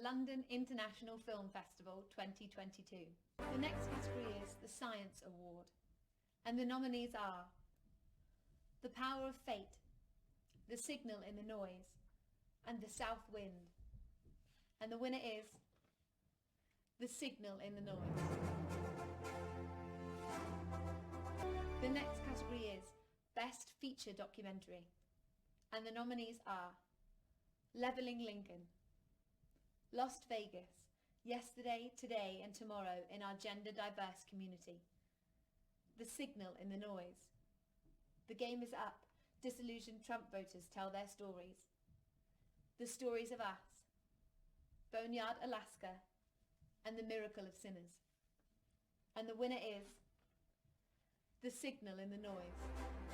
London International Film Festival 2022. The next category is the Science Award, and the nominees are The Power of Fate, The Signal in the Noise, and The South Wind. And the winner is The Signal in the Noise. The next category is Best Feature Documentary, and the nominees are Leveling Lincoln, Lost Vegas, Yesterday, Today and Tomorrow in Our Gender Diverse Community, The Signal in the Noise, The Game is Up, Disillusioned Trump Voters Tell Their Stories, The Stories of Us, Boneyard, Alaska, and The Miracle of Sinners. And the winner is The Signal in the Noise.